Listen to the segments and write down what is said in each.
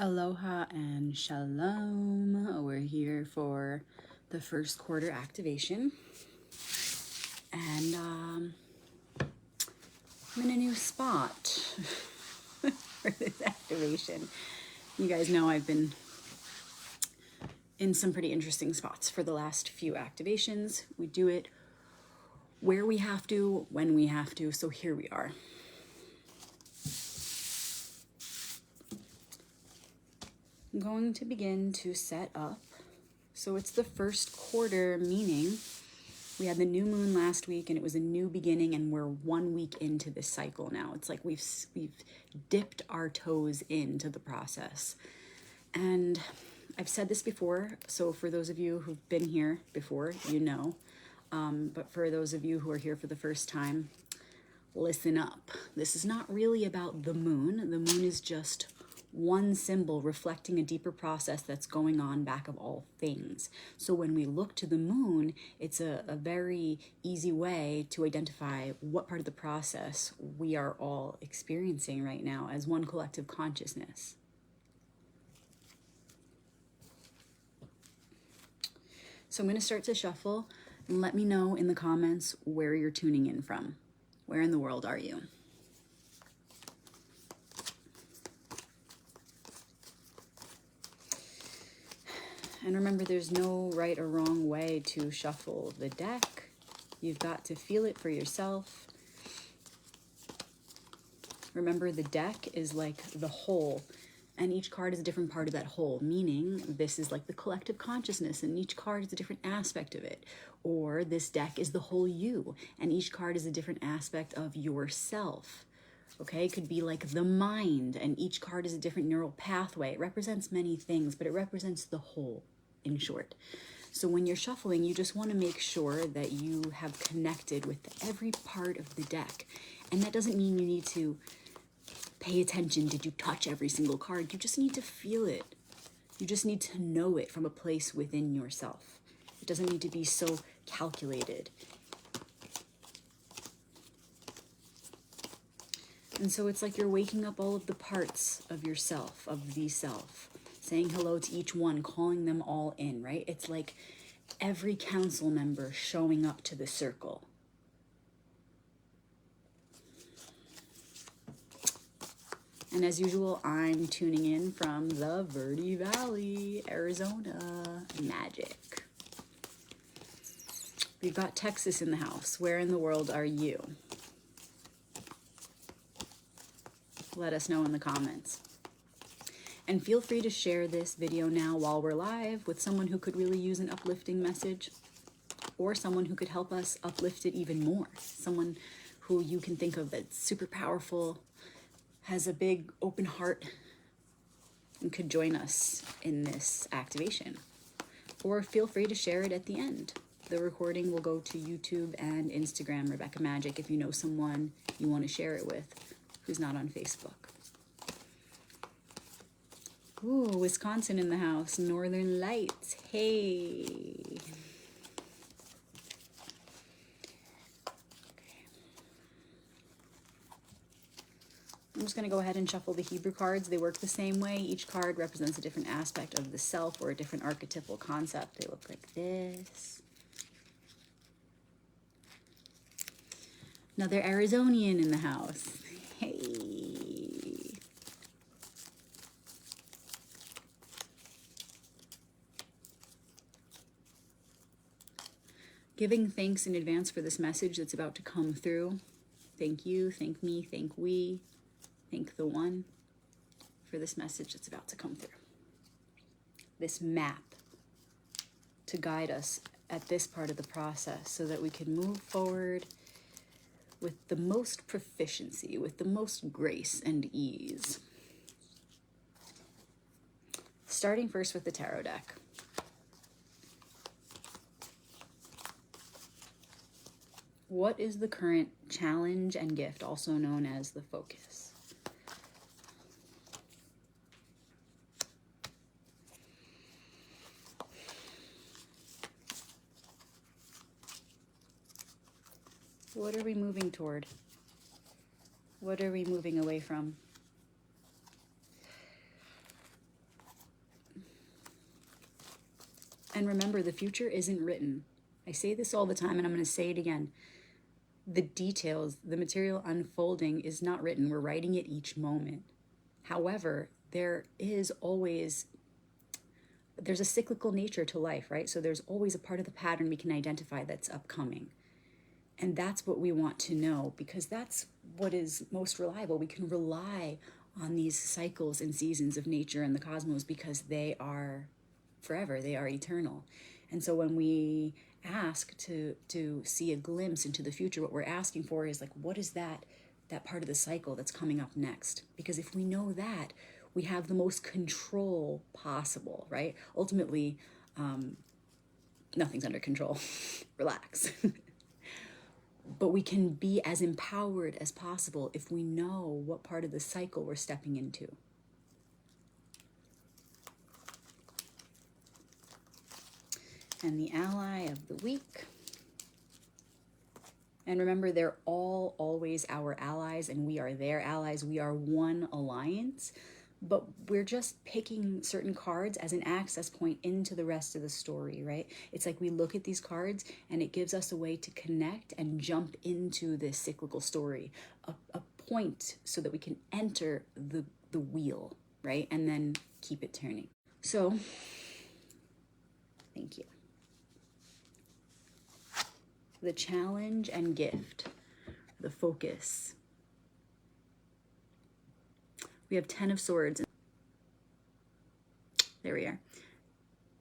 Aloha and shalom. We're here for the first quarter activation. And I'm in a new spot for this activation. You guys know I've been in some pretty interesting spots for the last few activations. We do it where we have to, when we have to, so here we are. I'm going to begin to set up. So it's the first quarter, meaning we had the new moon last week and it was a new beginning, and we're 1 week into this cycle now. It's like we've dipped our toes into the process. And I've said this before, so for those of you who've been here before, you know. But for those of you who are here for the first time, listen up. This is not really about the moon. The moon is just one symbol reflecting a deeper process that's going on back of all things. So when we look to the moon, it's a very easy way to identify what part of the process we are all experiencing right now as one collective consciousness. So I'm going to start to shuffle, and let me know in the comments where you're tuning in from. Where in the world are you? And remember, there's no right or wrong way to shuffle the deck. You've got to feel it for yourself. Remember, the deck is like the whole, and each card is a different part of that whole, meaning this is like the collective consciousness, and each card is a different aspect of it. Or this deck is the whole you, and each card is a different aspect of yourself. Okay, it could be like the mind, and each card is a different neural pathway. It represents many things, but it represents the whole, in short. So when you're shuffling, you just want to make sure that you have connected with every part of the deck. And that doesn't mean you need to pay attention. Did you touch every single card? You just need to feel it. You just need to know it from a place within yourself. It doesn't need to be so calculated. And so it's like you're waking up all of the parts of yourself, of the self, saying hello to each one, calling them all in, right? It's like every council member showing up to the circle. And as usual, I'm tuning in from the Verde Valley, Arizona. Magic. We've got Texas in the house. Where in the world are you? Let us know in the comments. And feel free to share this video now while we're live with someone who could really use an uplifting message, or someone who could help us uplift it even more. Someone who you can think of that's super powerful, has a big open heart, and could join us in this activation. Or feel free to share it at the end. The recording will go to YouTube and Instagram, Rebecca Magic, if you know someone you want to share it with who's not on Facebook. Ooh, Wisconsin in the house. Northern Lights. Hey. Okay. I'm just going to go ahead and shuffle the Hebrew cards. They work the same way. Each card represents a different aspect of the self or a different archetypal concept. They look like this. Another Arizonian in the house. Hey. Giving thanks in advance for this message that's about to come through. Thank you, thank me, thank we, thank the one for this message that's about to come through. This map to guide us at this part of the process so that we can move forward with the most proficiency, with the most grace and ease. Starting first with the tarot deck. What is the current challenge and gift, also known as the focus? What are we moving toward? What are we moving away from? And remember, the future isn't written. I say this all the time, and I'm going to say it again. The details, the material unfolding is not written. We're writing it each moment. However, there's a cyclical nature to life, right? So there's always a part of the pattern we can identify that's upcoming. And that's what we want to know, because that's what is most reliable. We can rely on these cycles and seasons of nature and the cosmos because they are forever, they are eternal. And so when we ask to see a glimpse into the future, what we're asking for is like, what is that part of the cycle that's coming up next? Because if we know that, we have the most control possible, right? Ultimately, nothing's under control. Relax. But we can be as empowered as possible if we know what part of the cycle we're stepping into. And the ally of the week. And remember, they're all always our allies, and we are their allies. We are one alliance, but we're just picking certain cards as an access point into the rest of the story, right? It's like we look at these cards and it gives us a way to connect and jump into this cyclical story, a point so that we can enter the wheel, right? And then keep it turning. So, thank you. The challenge and gift, the focus. We have 10 of Swords. There we are.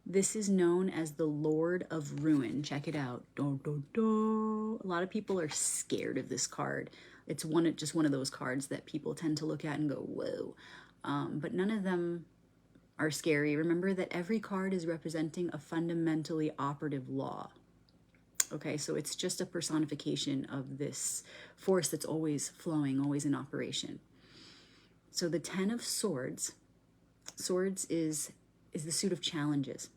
This is known as the Lord of Ruin. Check it out. Dun, dun, dun. A lot of people are scared of this card. It's just one of those cards that people tend to look at and go, whoa. But none of them are scary. Remember that every card is representing a fundamentally operative law. Okay, so it's just a personification of this force that's always flowing, always in operation. So the 10 of Swords, Swords is the suit of challenges.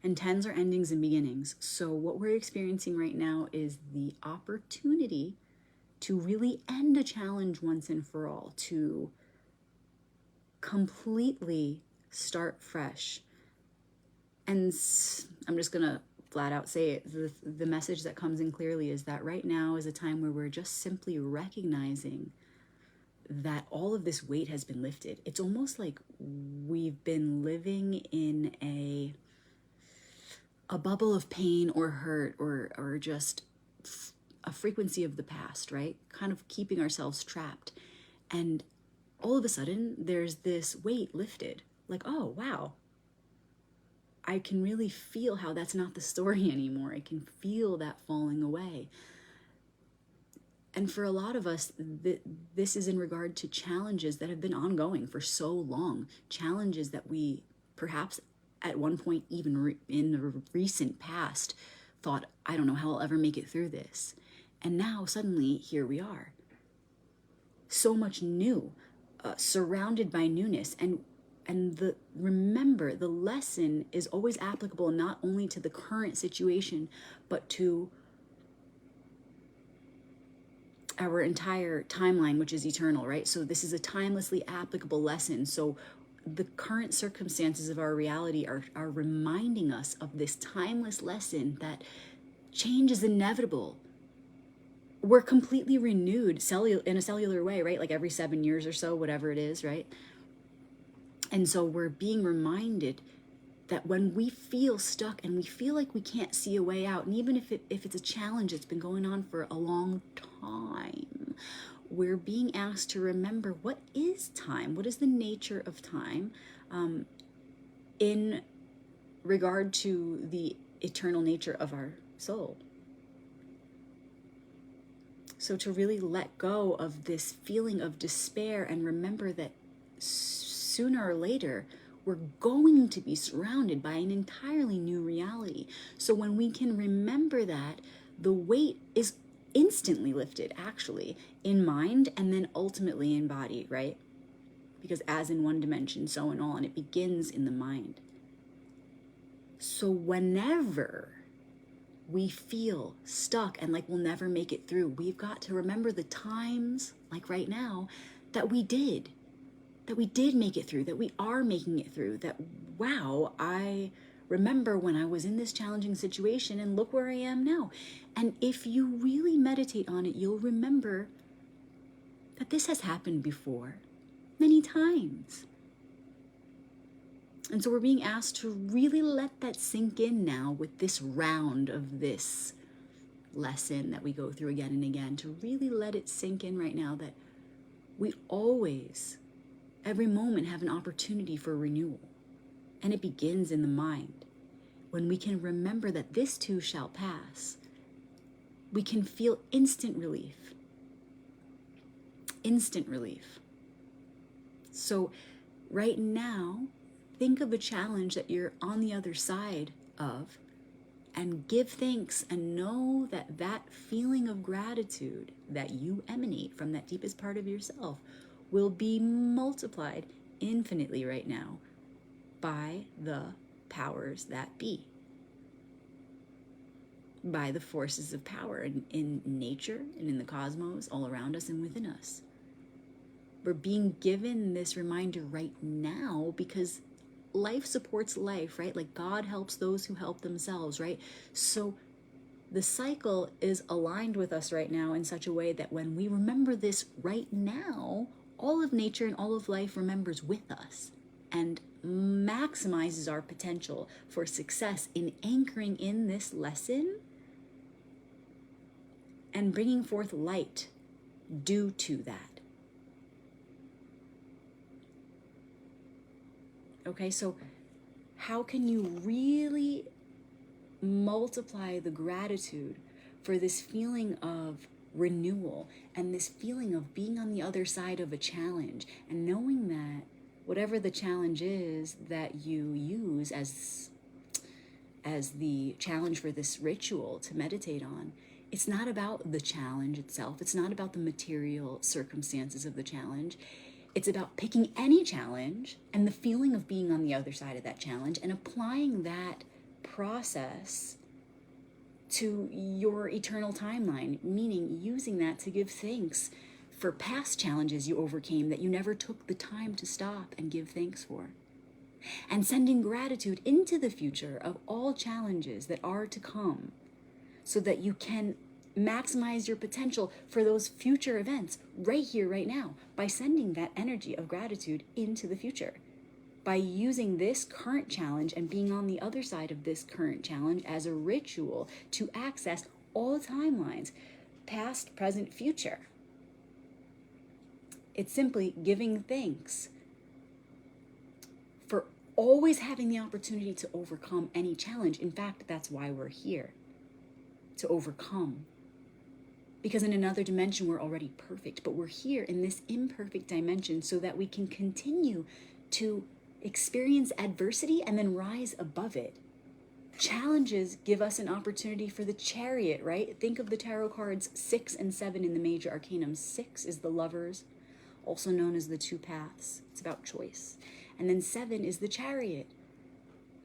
And 10s are endings and beginnings. So what we're experiencing right now is the opportunity to really end a challenge once and for all, to completely start fresh. And I'm just going to flat out say it. The message that comes in clearly is that right now is a time where we're just simply recognizing that all of this weight has been lifted. It's almost like we've been living in a bubble of pain or hurt or just a frequency of the past, right? Kind of keeping ourselves trapped. And all of a sudden, there's this weight lifted. Like, oh, wow. I can really feel how that's not the story anymore. I can feel that falling away. And for a lot of us, this is in regard to challenges that have been ongoing for so long. Challenges that we perhaps at one point, even in the recent past, thought, I don't know how I'll ever make it through this. And now suddenly, here we are. So much new, surrounded by newness. And remember, the lesson is always applicable not only to the current situation, but to our entire timeline, which is eternal, right? So this is a timelessly applicable lesson. So the current circumstances of our reality are reminding us of this timeless lesson that change is inevitable. We're completely renewed in a cellular way, right? Like every 7 years or so, whatever it is, right? And so we're being reminded that when we feel stuck and we feel like we can't see a way out, and even if it's a challenge that's been going on for a long time, we're being asked to remember, what is time? What is the nature of time in regard to the eternal nature of our soul? So to really let go of this feeling of despair and remember that sooner or later, we're going to be surrounded by an entirely new reality. So when we can remember that, the weight is instantly lifted, actually, in mind and then ultimately in body, right? Because as in one dimension, so in all, and it begins in the mind. So whenever we feel stuck and like we'll never make it through, we've got to remember the times, like right now, that we did make it through, that we are making it through, that, wow, I remember when I was in this challenging situation and look where I am now. And if you really meditate on it, you'll remember that this has happened before, many times. And so we're being asked to really let that sink in now with this round of this lesson that we go through again and again, to really let it sink in right now that we always, every moment, have an opportunity for renewal. And it begins in the mind. When we can remember that this too shall pass, we can feel instant relief. Instant relief. So right now, think of a challenge that you're on the other side of, and give thanks and know that that feeling of gratitude that you emanate from that deepest part of yourself will be multiplied infinitely right now by the powers that be, by the forces of power in nature and in the cosmos all around us and within us. We're being given this reminder right now because life supports life, right? Like God helps those who help themselves, right? So the cycle is aligned with us right now in such a way that when we remember this right now, all of nature and all of life remembers with us and maximizes our potential for success in anchoring in this lesson and bringing forth light due to that. Okay, so how can you really multiply the gratitude for this feeling of renewal and this feeling of being on the other side of a challenge and knowing that whatever the challenge is that you use as the challenge for this ritual to meditate on, it's not about the challenge itself. It's not about the material circumstances of the challenge. It's about picking any challenge and the feeling of being on the other side of that challenge and applying that process to your eternal timeline, meaning using that to give thanks for past challenges you overcame that you never took the time to stop and give thanks for. And sending gratitude into the future of all challenges that are to come so that you can maximize your potential for those future events right here, right now, by sending that energy of gratitude into the future, by using this current challenge and being on the other side of this current challenge as a ritual to access all timelines, past, present, future. It's simply giving thanks for always having the opportunity to overcome any challenge. In fact, that's why we're here, to overcome. Because in another dimension, we're already perfect, but we're here in this imperfect dimension so that we can continue to experience adversity and then rise above it. Challenges give us an opportunity for the Chariot, right? Think of the tarot cards 6 and 7 in the major arcanum. 6 is the Lovers, also known as the Two Paths. It's about choice. And then 7 is the Chariot.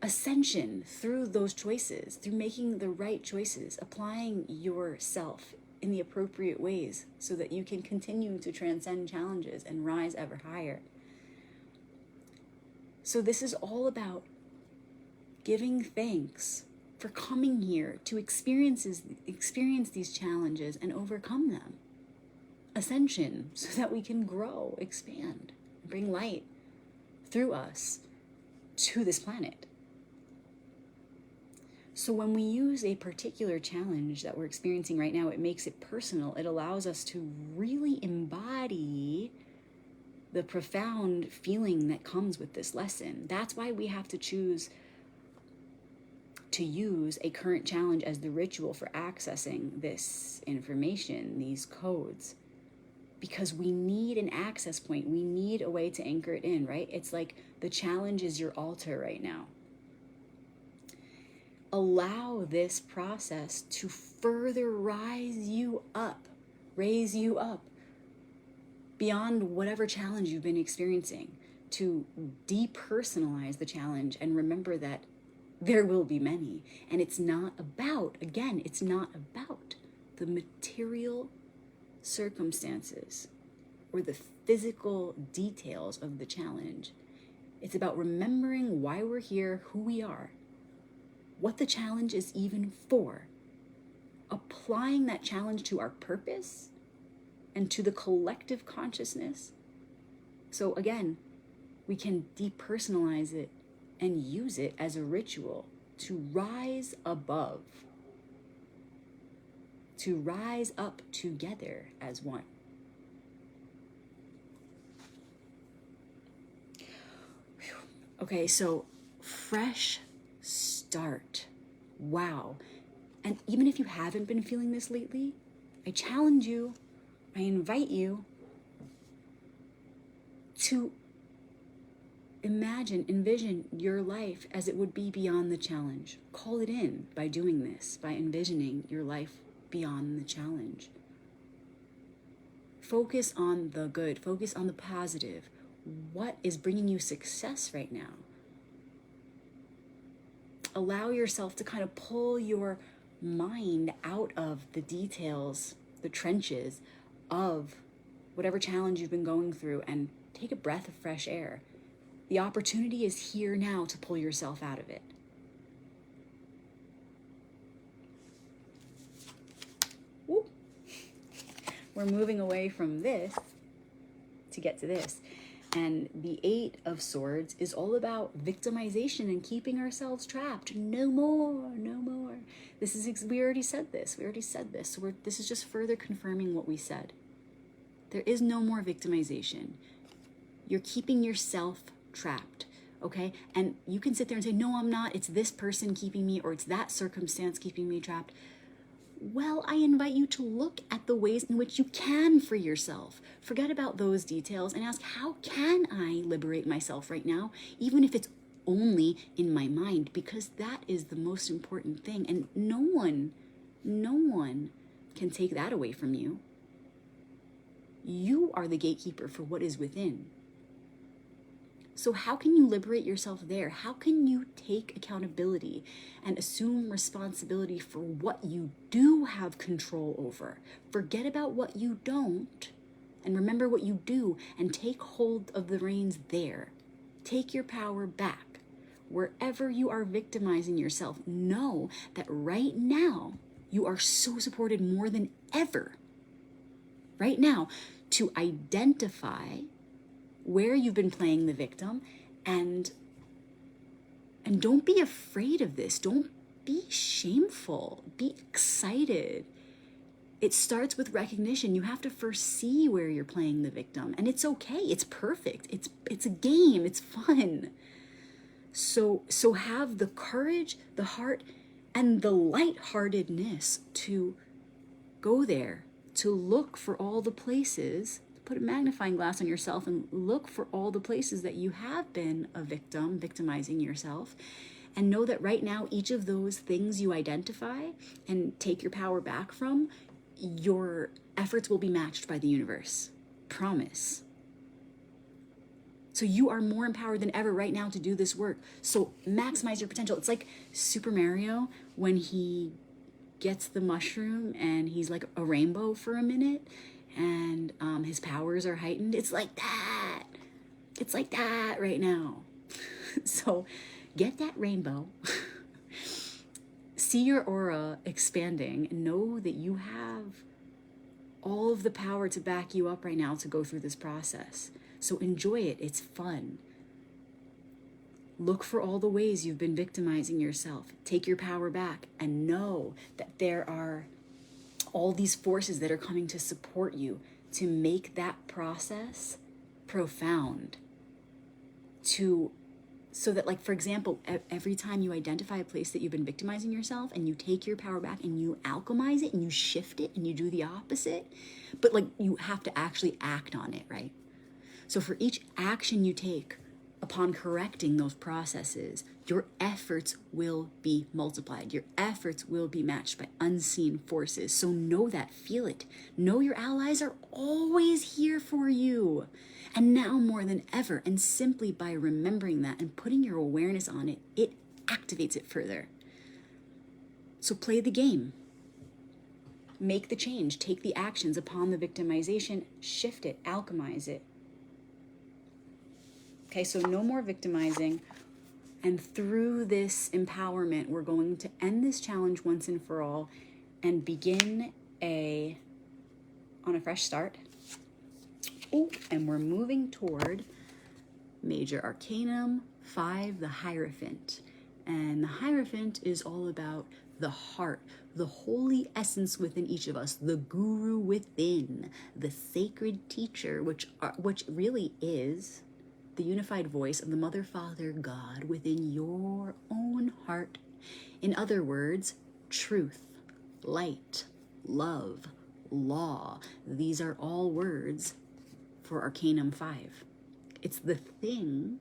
Ascension through those choices, through making the right choices, applying yourself in the appropriate ways so that you can continue to transcend challenges and rise ever higher. So this is all about giving thanks for coming here to experience these challenges and overcome them. Ascension, so that we can grow, expand, bring light through us to this planet. So when we use a particular challenge that we're experiencing right now, it makes it personal. It allows us to really embody the profound feeling that comes with this lesson. That's why we have to choose to use a current challenge as the ritual for accessing this information, these codes, because we need an access point. We need a way to anchor it in, right? It's like the challenge is your altar right now. Allow this process to further raise you up beyond whatever challenge you've been experiencing, to depersonalize the challenge and remember that there will be many. And it's not about the material circumstances or the physical details of the challenge. It's about remembering why we're here, who we are, what the challenge is even for, applying that challenge to our purpose and to the collective consciousness. So again, we can depersonalize it and use it as a ritual to rise above, to rise up together as one. Okay, so fresh start. Wow. And even if you haven't been feeling this lately, I challenge you, I invite you to envision your life as it would be beyond the challenge. Call it in by doing this, by envisioning your life beyond the challenge. Focus on the good, focus on the positive. What is bringing you success right now? Allow yourself to kind of pull your mind out of the details, the trenches of whatever challenge you've been going through, and take a breath of fresh air. The opportunity is here now to pull yourself out of it. Woo. We're moving away from this to get to this. And the Eight of Swords is all about victimization and keeping ourselves trapped. No more, no more. We already said this. So this is just further confirming what we said. There is no more victimization. You're keeping yourself trapped, okay? And you can sit there and say, no, I'm not. It's this person keeping me, or it's that circumstance keeping me trapped. Well, I invite you to look at the ways in which you can free yourself. Forget about those details and ask, how can I liberate myself right now, even if it's only in my mind? Because that is the most important thing. And no one can take that away from you. You are the gatekeeper for what is within. So how can you liberate yourself there? How can you take accountability and assume responsibility for what you do have control over? Forget about what you don't and remember what you do, and take hold of the reins there. Take your power back. Wherever you are victimizing yourself, know that right now you are so supported more than ever. Right now, to identify where you've been playing the victim, and don't be afraid of this. Don't be shameful. Be excited. It starts with recognition. You have to first see where you're playing the victim, and it's okay. It's perfect. It's a game. It's fun. So have the courage, the heart, and the lightheartedness to go there, to look for all the places. Put a magnifying glass on yourself and look for all the places that you have been a victim, victimizing yourself. And know that right now, each of those things you identify and take your power back from, your efforts will be matched by the universe. Promise. So you are more empowered than ever right now to do this work. So maximize your potential. It's like Super Mario when he gets the mushroom and he's like a rainbow for a minute, and his powers are heightened. It's like that. It's like that right now. So get that rainbow. See your aura expanding. Know that you have all of the power to back you up right now to go through this process. So enjoy it. It's fun. Look for all the ways you've been victimizing yourself. Take your power back and know that there are all these forces that are coming to support you to make that process profound. So that, like, for example, every time you identify a place that you've been victimizing yourself and you take your power back and you alchemize it and you shift it and you do the opposite, but like you have to actually act on it, right? So for each action you take upon correcting those processes, your efforts will be multiplied. Your efforts will be matched by unseen forces. So know that, feel it. Know your allies are always here for you. And now more than ever, and simply by remembering that and putting your awareness on it, it activates it further. So play the game. Make the change. Take the actions upon the victimization. Shift it. Alchemize it. Okay, so no more victimizing. And through this empowerment, we're going to end this challenge once and for all and begin on a fresh start. Oh, and we're moving toward Major Arcanum 5, the Hierophant. And the Hierophant is all about the heart, the holy essence within each of us, the guru within, the sacred teacher, which really is the unified voice of the Mother, Father, God within your own heart. In other words, truth, light, love, law. These are all words for Arcanum 5. It's the thing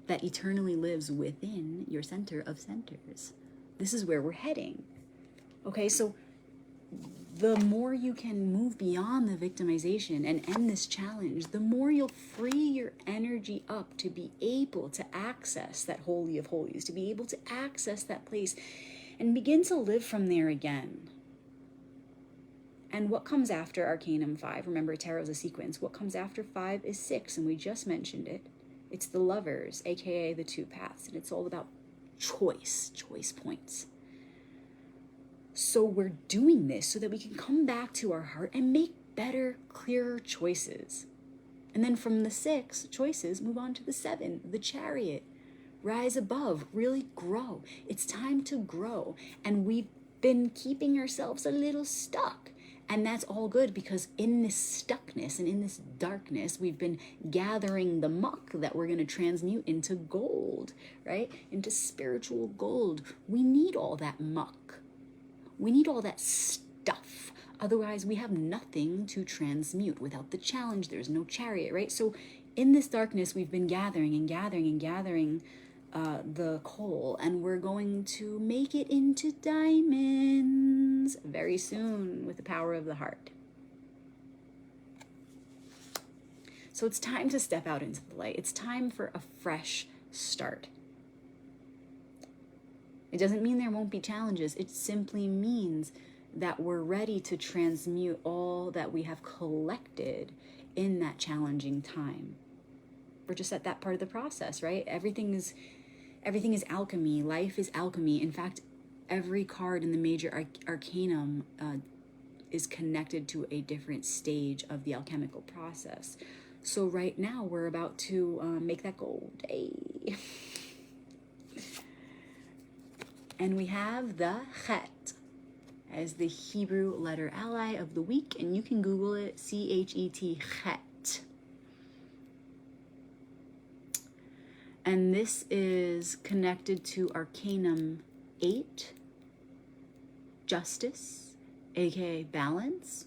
that eternally lives within your center of centers. This is where we're heading. Okay, so the more you can move beyond the victimization and end this challenge, the more you'll free your energy up to be able to access that Holy of Holies, to be able to access that place and begin to live from there again. And what comes after Arcanum 5? Remember, tarot is a sequence. What comes after 5 is 6, and we just mentioned it. It's the Lovers, aka the 2 paths, and it's all about choice points. So we're doing this so that we can come back to our heart and make better, clearer choices. And then from the 6 choices, move on to the 7, the Chariot. Rise above, really grow. It's time to grow. And we've been keeping ourselves a little stuck. And that's all good, because in this stuckness and in this darkness, we've been gathering the muck that we're going to transmute into gold, right? Into spiritual gold. We need all that muck. We need all that stuff. Otherwise, we have nothing to transmute. Without the challenge, there's no chariot, right? So in this darkness, we've been gathering and gathering and gathering the coal, and we're going to make it into diamonds very soon with the power of the heart. So it's time to step out into the light. It's time for a fresh start. It doesn't mean there won't be challenges. It simply means that we're ready to transmute all that we have collected in that challenging time. We're just at that part of the process, right? Everything is alchemy. Life is alchemy. In fact, every card in the major arcanum is connected to a different stage of the alchemical process. So right now we're about to make that gold. Hey. And we have the Chet as the Hebrew letter ally of the week, and you can Google it, C-H-E-T, Chet. And this is connected to Arcanum 8, Justice, aka balance.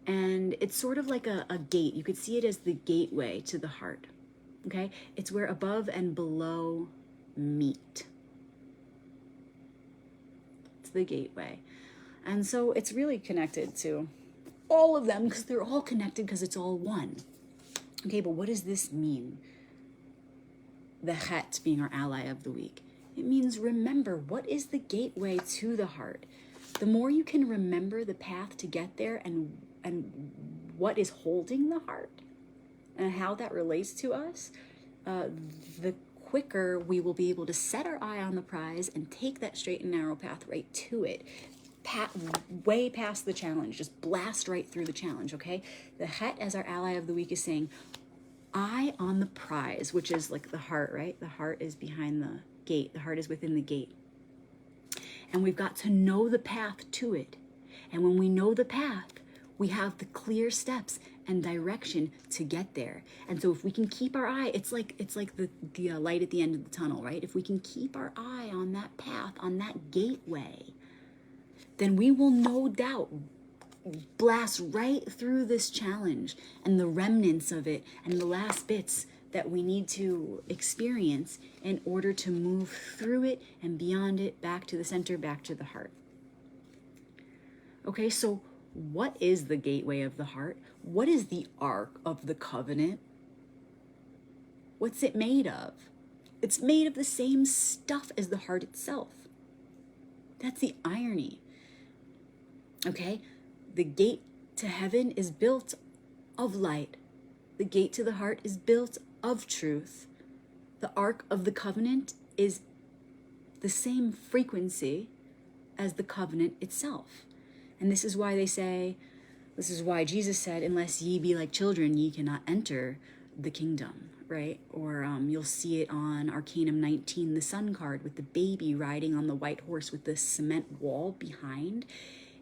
And it's sort of like a gate. You could see it as the gateway to the heart. Okay? It's where above and below meet. It's the gateway. And so it's really connected to all of them, because they're all connected, because it's all one. Okay, but what does this mean? The Chet being our ally of the week. It means remember, what is the gateway to the heart? The more you can remember the path to get there and what is holding the heart and how that relates to us, the quicker we will be able to set our eye on the prize and take that straight and narrow path right to it. Way past the challenge, just blast right through the challenge, okay? The Chet as our ally of the week is saying, eye on the prize, which is like the heart, right? The heart is behind the gate. The heart is within the gate. And we've got to know the path to it. And when we know the path, we have the clear steps and direction to get there. And so if we can keep our eye, it's like the light at the end of the tunnel, right? If we can keep our eye on that path, on that gateway, then we will no doubt blast right through this challenge and the remnants of it and the last bits that we need to experience in order to move through it and beyond it, back to the center, back to the heart. Okay, so what is the gateway of the heart? What is the Ark of the Covenant? What's it made of? It's made of the same stuff as the heart itself. That's the irony. Okay? The gate to heaven is built of light. The gate to the heart is built of truth. The Ark of the Covenant is the same frequency as the covenant itself. And this is why this is why Jesus said, unless ye be like children, ye cannot enter the kingdom, right? Or you'll see it on Arcanum 19, the sun card, with the baby riding on the white horse with the cement wall behind.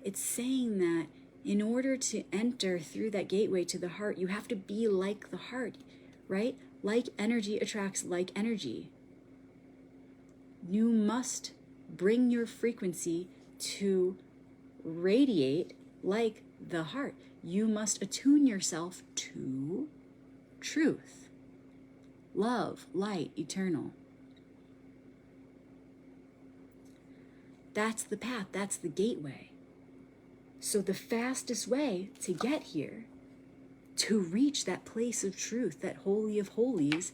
It's saying that in order to enter through that gateway to the heart, you have to be like the heart, right? Like energy attracts like energy. You must bring your frequency to radiate like the heart. You must attune yourself to truth, love, light, eternal. That's the path, that's the gateway. So the fastest way to get here, to reach that place of truth, that holy of holies,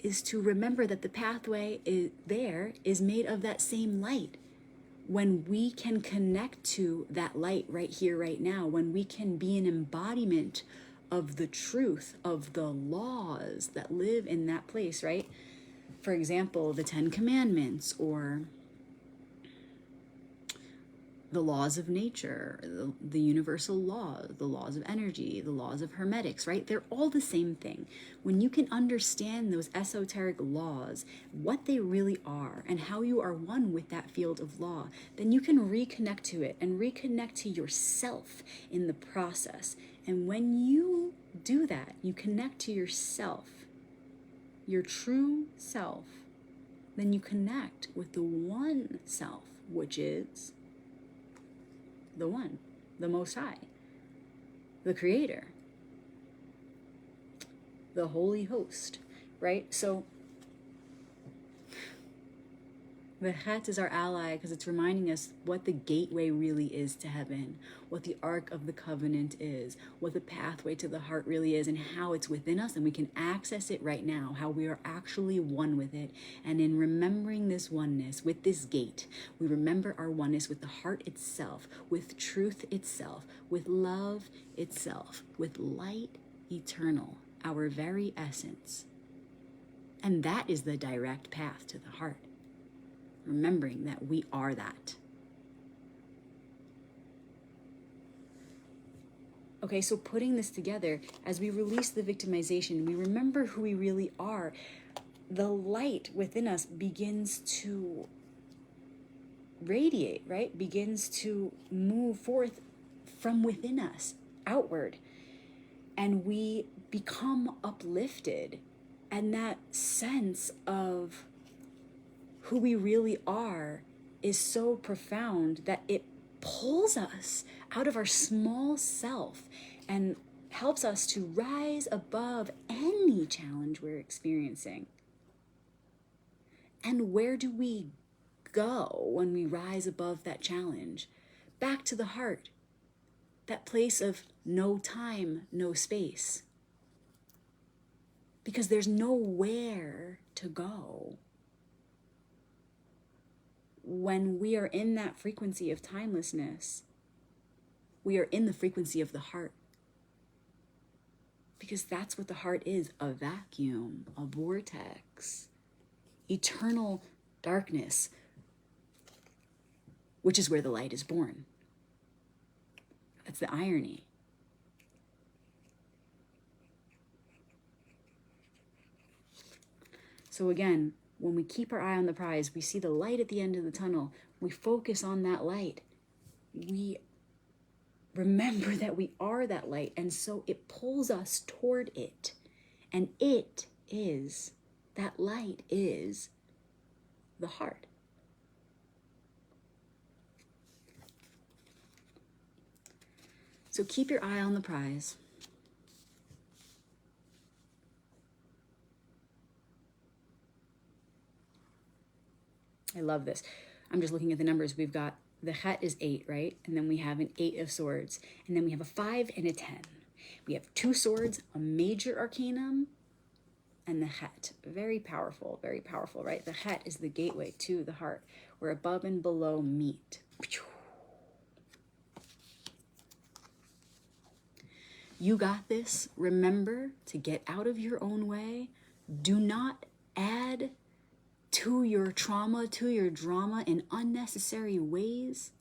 is to remember that the pathway is made of that same light. When we can connect to that light right here, right now, when we can be an embodiment of the truth, of the laws that live in that place, right? For example, the 10 Commandments, or the laws of nature, the universal laws, the laws of energy, the laws of hermetics, right? They're all the same thing. When you can understand those esoteric laws, what they really are, and how you are one with that field of law, then you can reconnect to it and reconnect to yourself in the process. And when you do that, you connect to yourself, your true self, then you connect with the one self, which is the one, the Most High, the Creator, the Holy Host, right? So the Het is our ally because it's reminding us what the gateway really is to heaven, what the Ark of the Covenant is, what the pathway to the heart really is, and how it's within us, and we can access it right now, how we are actually one with it. And in remembering this oneness with this gate, we remember our oneness with the heart itself, with truth itself, with love itself, with light eternal, our very essence. And that is the direct path to the heart. Remembering that we are that. Okay, so putting this together, as we release the victimization, we remember who we really are. The light within us begins to radiate, right? Begins to move forth from within us, outward. And we become uplifted. And that sense of who we really are is so profound that it pulls us out of our small self and helps us to rise above any challenge we're experiencing. And where do we go when we rise above that challenge? Back to the heart, that place of no time, no space. Because there's nowhere to go. When we are in that frequency of timelessness, we are in the frequency of the heart. Because that's what the heart is, a vacuum, a vortex, eternal darkness, which is where the light is born. That's the irony. So again, when we keep our eye on the prize, we see the light at the end of the tunnel. We focus on that light. We remember that we are that light, and so it pulls us toward it. And it is, that light is the heart. So keep your eye on the prize. I love this. I'm just looking at the numbers. We've got the Het is 8, right? And then we have an 8 of swords. And then we have a 5 and a 10. We have 2 swords, a major arcanum, and the Het. Very powerful, right? The Het is the gateway to the heart, where above and below meet. You got this. Remember to get out of your own way. Do not add to your trauma, to your drama in unnecessary ways.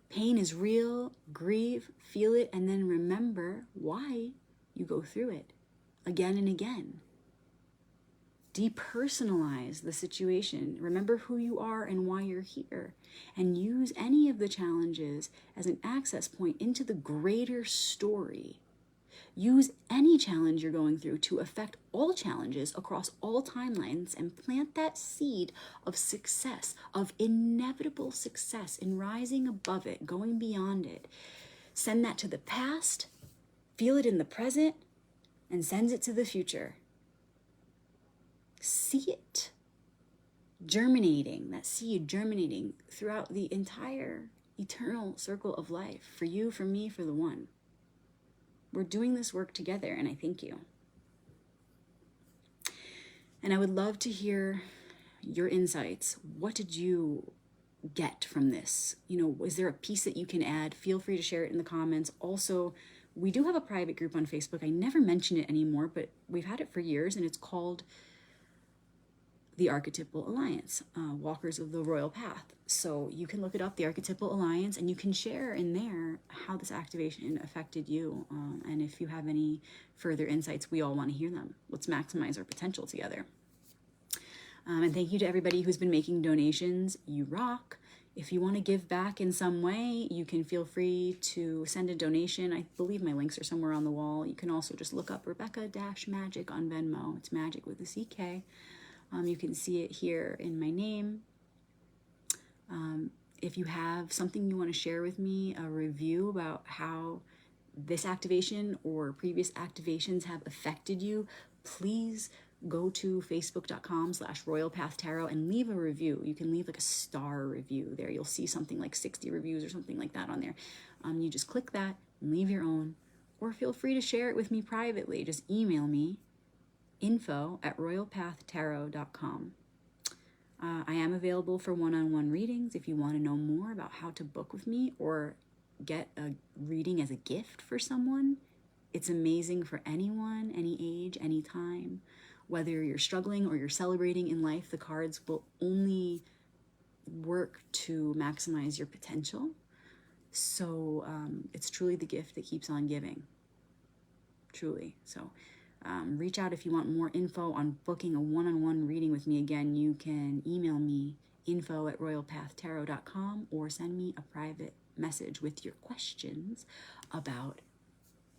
Pain is real. Grieve, feel it, and then remember why you go through it again and again. Depersonalize the situation. Remember who you are and why you're here. And use any of the challenges as an access point into the greater story. Use any challenge you're going through to affect all challenges across all timelines and plant that seed of success, of inevitable success in rising above it, going beyond it. Send that to the past, feel it in the present, and send it to the future. See it germinating, that seed germinating throughout the entire eternal circle of life, for you, for me, for the one. We're doing this work together, and I thank you. And I would love to hear your insights. What did you get from this? You know, is there a piece that you can add? Feel free to share it in the comments. Also, we do have a private group on Facebook. I never mention it anymore, but we've had it for years, and it's called the Archetypal Alliance, Walkers of the Royal Path. So you can look it up, the Archetypal Alliance, and you can share in there how this activation affected you. And if you have any further insights, we all want to hear them. Let's maximize our potential together. And thank you to everybody who's been making donations. You rock. If you want to give back in some way, you can feel free to send a donation. I believe my links are somewhere on the wall. You can also just look up Rebecca-Magic on Venmo. It's magic with a CK. You can see it here in my name. If you have something you want to share with me, a review about how this activation or previous activations have affected you, please go to facebook.com/royalpathtarot and leave a review. You can leave like a star review there. You'll see something like 60 reviews or something like that on there. You just click that and leave your own, or feel free to share it with me privately. Just email me, info@royalpathtarot.com. I am available for one-on-one readings if you want to know more about how to book with me or get a reading as a gift for someone. It's amazing for anyone, any age, any time. Whether you're struggling or you're celebrating in life, the cards will only work to maximize your potential. So it's truly the gift that keeps on giving. Truly. So reach out if you want more info on booking a one-on-one reading with me. Again, you can email me, info@royalpathtarot.com, or send me a private message with your questions about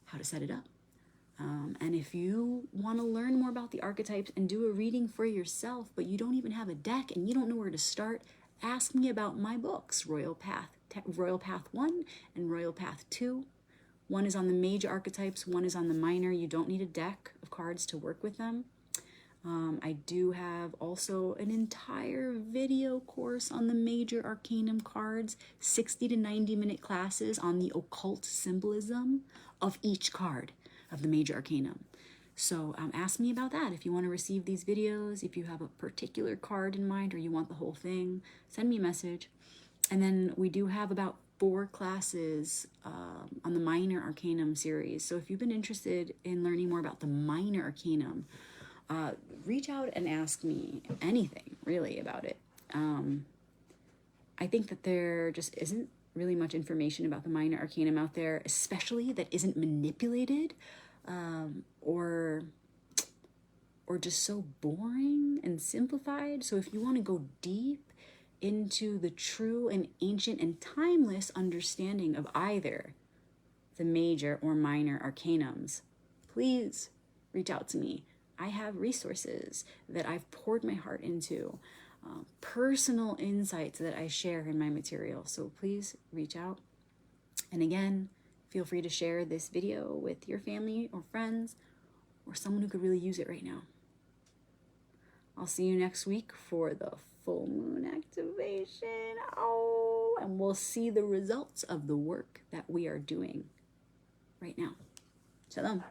how to set it up. And if you want to learn more about the archetypes and do a reading for yourself, but you don't even have a deck and you don't know where to start, ask me about my books, Royal Path 1 and Royal Path 2. One is on the major archetypes, one is on the minor. You don't need a deck of cards to work with them. I do have also an entire video course on the major arcanum cards, 60 to 90-minute classes on the occult symbolism of each card of the major arcanum. So ask me about that. If you want to receive these videos, if you have a particular card in mind or you want the whole thing, send me a message. And then we do have about 4 classes on the minor arcanum series. So if you've been interested in learning more about the minor arcanum, reach out and ask me anything really about it. I think that there just isn't really much information about the minor arcanum out there, especially that isn't manipulated or just so boring and simplified. So if you want to go deep into the true and ancient and timeless understanding of either the major or minor arcanums, please reach out to me. I have resources that I've poured my heart into, personal insights that I share in my material. So please reach out. And again, feel free to share this video with your family or friends or someone who could really use it right now. I'll see you next week for the full moon activation. Oh, and we'll see the results of the work that we are doing right now. Shalom.